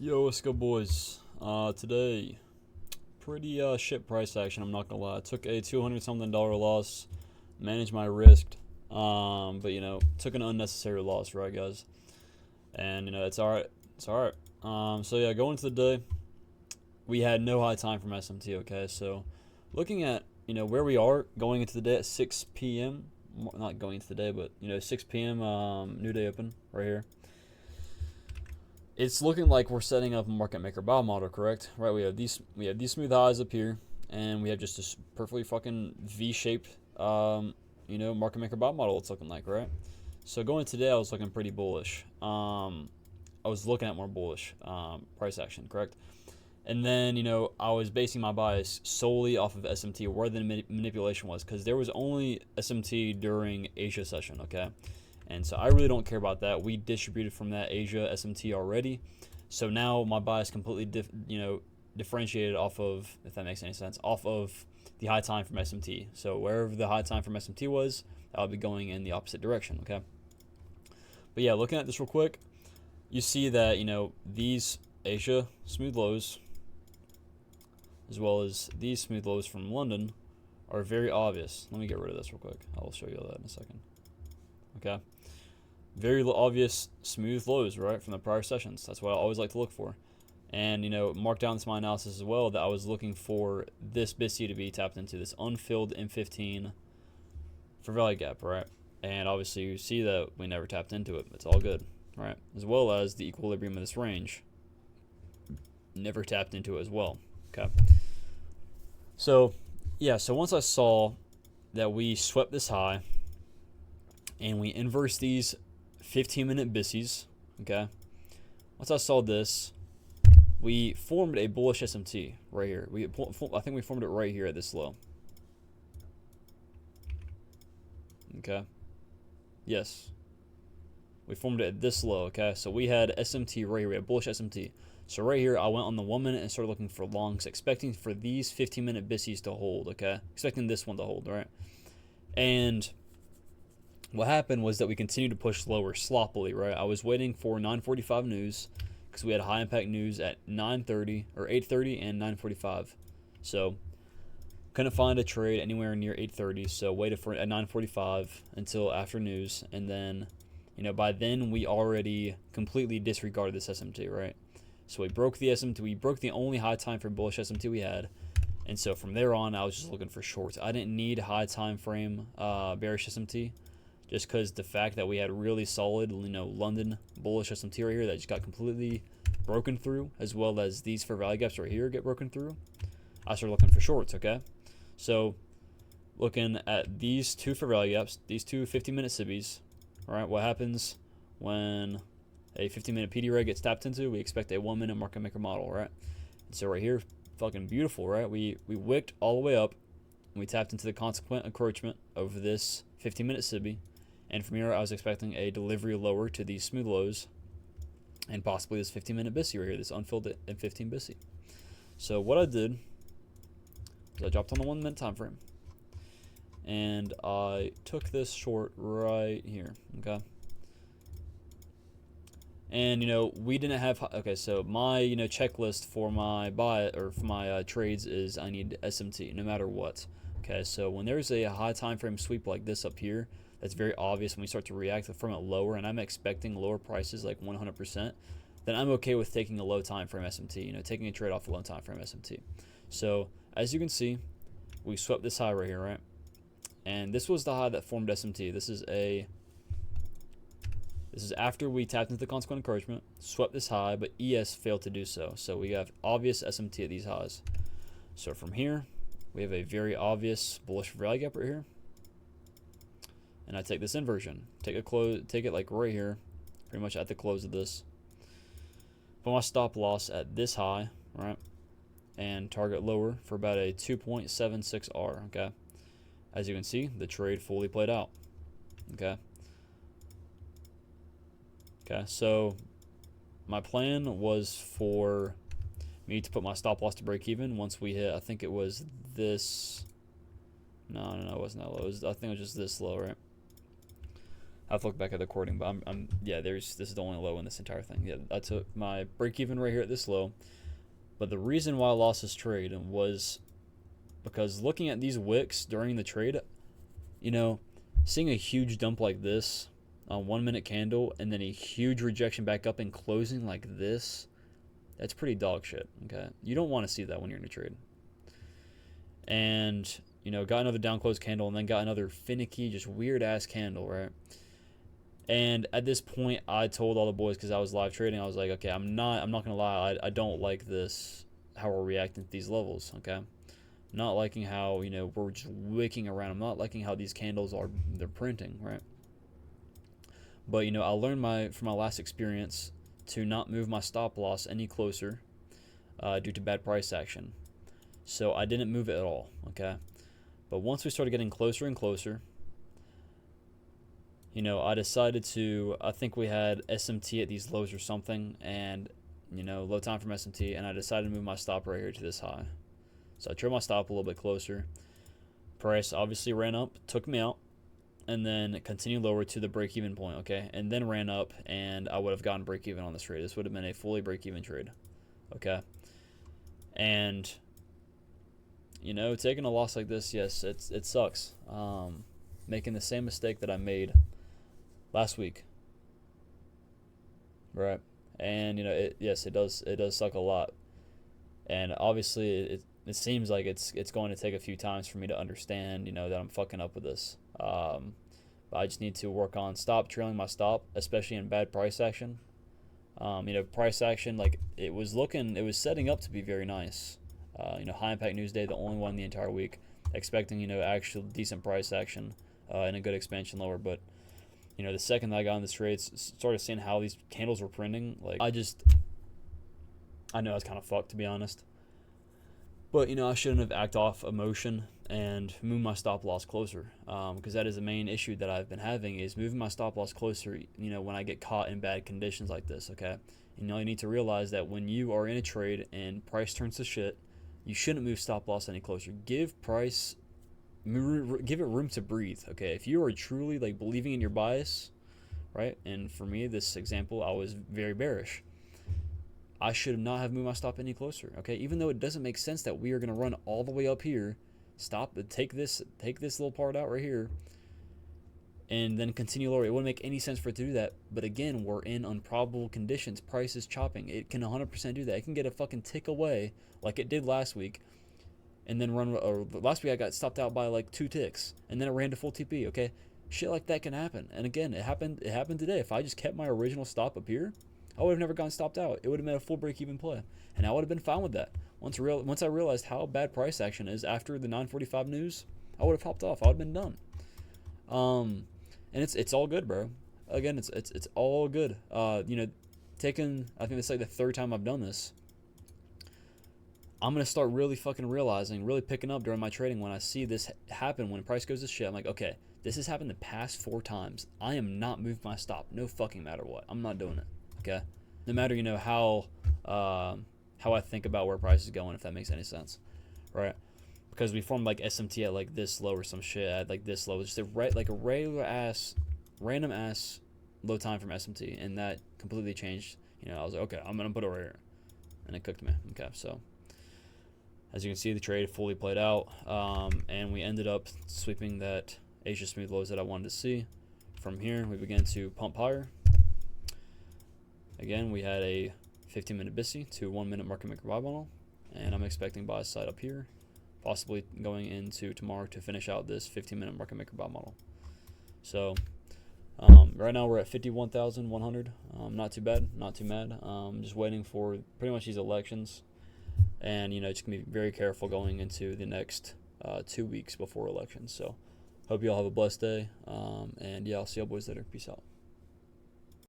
Yo, what's good, boys? Today, pretty shit price action. I'm not gonna lie. I took a $200 something loss, managed my risk, but took an unnecessary loss, right, guys? And it's all right. It's all right. So yeah, going into the day, we had no high time from SMT. Okay, so looking at where we are going into the day at 6 p.m. Not going into the day, but 6 p.m. New day open right here. It's looking like we're setting up a market maker buy model, correct? Right, we have these smooth highs up here, and we have just this perfectly fucking V-shaped market maker buy model it's looking like, right? So going today I was looking pretty bullish. I was looking at more bullish price action, correct? And then, I was basing my bias solely off of SMT, where the manipulation was, because there was only SMT during Asia session, okay? And so I really don't care about that. We distributed from that Asia SMT already. So now my bias completely differentiated off of, if that makes any sense, off of the high time from SMT. So wherever the high time from SMT was, I'll be going in the opposite direction, okay? But yeah, looking at this real quick, you see that, these Asia smooth lows, as well as these smooth lows from London, are very obvious. Let me get rid of this real quick. I will show you all that in a second. Okay. Very obvious smooth lows, right, from the prior sessions. That's what I always like to look for. And, mark down this my analysis as well, that I was looking for this BISI to be tapped into, this unfilled M15 for value gap, right? And obviously you see that we never tapped into it. It's all good, right? As well as the equilibrium of this range. Never tapped into it as well, okay? So, yeah, so once I saw that we swept this high and we inverse these 15-minute BISIs, okay? Once I saw this, we formed a bullish SMT right here. I think we formed it right here at this low. Okay? Yes. We formed it at this low, okay? So we had SMT right here. We had bullish SMT. So right here, I went on the 1 minute and started looking for longs, expecting for these 15-minute BISIs to hold, okay? Expecting this one to hold, right? And what happened was that we continued to push lower sloppily, right? I was waiting for 9:45 news because we had high impact news at 9:30 or 8:30 and 9:45. So couldn't find a trade anywhere near 8:30, so waited for at 9:45 until after news, and then by then we already completely disregarded this SMT, right? So we broke the SMT, we broke the only high time for bullish SMT we had. And so from there on, I was just looking for shorts. I didn't need high time frame bearish SMT, just because the fact that we had really solid, London bullish SMT right here that just got completely broken through, as well as these fair value gaps right here get broken through, I started looking for shorts, okay? So looking at these two fair value gaps, these two 15-minute SIBIs, all right, what happens when a 15-minute PD reg gets tapped into? We expect a 1 minute market maker model, right? And so right here, fucking beautiful, right? We wicked all the way up, and we tapped into the consequent encroachment of this 15-minute SIBI. And from here, I was expecting a delivery lower to these smooth lows and possibly this 15-minute BISI right here, this unfilled M15 BISI. So what I did is I dropped on the 1 minute time frame, and I took this short right here, okay? And we didn't have, okay, so my checklist for my buy or for my trades is I need SMT no matter what. Okay, so when there's a high time frame sweep like this up here, that's very obvious when we start to react from it lower, and I'm expecting lower prices like 100%, then I'm okay with taking a low time frame SMT, taking a trade off a low time frame SMT. So as you can see, we swept this high right here, right? And this was the high that formed SMT. This is after we tapped into the consequent encouragement, swept this high, but ES failed to do so. So we have obvious SMT at these highs. So from here, we have a very obvious bullish value gap right here. And I take this inversion, take it like right here, pretty much at the close of this. Put my stop loss at this high, right? And target lower for about a 2.76R, okay? As you can see, the trade fully played out, okay? Okay, so my plan was for me to put my stop loss to break even once we hit, I think it was this, no, it wasn't that low. I think it was just this low, right? I have to look back at the recording, but yeah, this is the only low in this entire thing. Yeah, I took my break even right here at this low. But the reason why I lost this trade was because looking at these wicks during the trade, you know, seeing a huge dump like this on 1 minute candle and then a huge rejection back up and closing like this, that's pretty dog shit, okay? You don't want to see that when you're in a trade. And, you know, got another down close candle and then got another finicky, just weird ass candle, right? And at this point, I told all the boys, because I was live trading, I was like, okay, I'm not gonna lie, I don't like this, how we're reacting to these levels, okay? Not liking how, you know, we're just wicking around. I'm not liking how these candles they're printing, right? But, you know, I learned from my last experience to not move my stop loss any closer due to bad price action. So I didn't move it at all, okay? But once we started getting closer and closer, you know, I decided to, I think we had SMT at these lows or something, and, you know, low time from SMT, and I decided to move my stop right here to this high. So I trimmed my stop a little bit closer. Price obviously ran up, took me out, and then continued lower to the break-even point, okay? And then ran up, and I would have gotten break-even on this trade. This would have been a fully break-even trade, okay? And, you know, taking a loss like this, yes, it sucks. Making the same mistake that I made last week, right? And, you know, it does suck a lot. And obviously, it seems like it's going to take a few times for me to understand, you know, that I'm fucking up with this. But I just need to work on trailing my stop, especially in bad price action. You know, price action, like, it was setting up to be very nice. You know, high impact news day, the only one the entire week, expecting, you know, actual decent price action and a good expansion lower. But, you know, the second that I got on this trade, started seeing how these candles were printing, like, I know I was kind of fucked, to be honest. But, you know, I shouldn't have acted off emotion and moved my stop loss closer, because that is the main issue that I've been having, is moving my stop loss closer, you know, when I get caught in bad conditions like this, okay? You know, you need to realize that when you are in a trade and price turns to shit, you shouldn't move stop loss any closer. Give it room to breathe, okay? If you are truly, like, believing in your bias, right? And for me, this example, I was very bearish. I should not have moved my stop any closer, okay? Even though it doesn't make sense that we are going to run all the way up here, take this little part out right here, and then continue lower. It wouldn't make any sense for it to do that. But again, we're in improbable conditions. Price is chopping. It can 100% do that. It can get a fucking tick away like it did last week, and then last week I got stopped out by like 2 ticks, and then it ran to full TP, okay? Shit like that can happen. And again, it happened today. If I just kept my original stop up here, I would have never gotten stopped out. It would have been a full break-even play, and I would have been fine with that. Once I realized how bad price action is after the 9:45 news, I would have popped off. I would have been done. And it's all good, bro. Again, it's all good. You know, I think it's like the 3rd time I've done this. I'm gonna start really fucking realizing, really picking up during my trading when I see this happen. When price goes to shit, I'm like, okay, this has happened the past 4 times. I am not moving my stop, no fucking matter what. I'm not doing it. Okay, no matter, you know, how I think about where price is going, if that makes any sense, right? Because we formed like SMT at like this low or some shit at like this low. It's just a random ass low time from SMT, and that completely changed. You know, I was like, okay, I'm gonna put it right here, and it cooked me. Okay, so as you can see, the trade fully played out, and we ended up sweeping that Asia smooth lows that I wanted to see. From here, we began to pump higher. Again, we had a 15-minute BISI to 1-minute market maker buy model, and I'm expecting buy side up here, possibly going into tomorrow to finish out this 15-minute market maker buy model. So right now we're at 51,100. Not too bad, not too mad. Just waiting for pretty much these elections, and, you know, just gonna be very careful going into the next 2 weeks before elections. So hope you all have a blessed day, and yeah, I'll see y'all boys later. Peace out.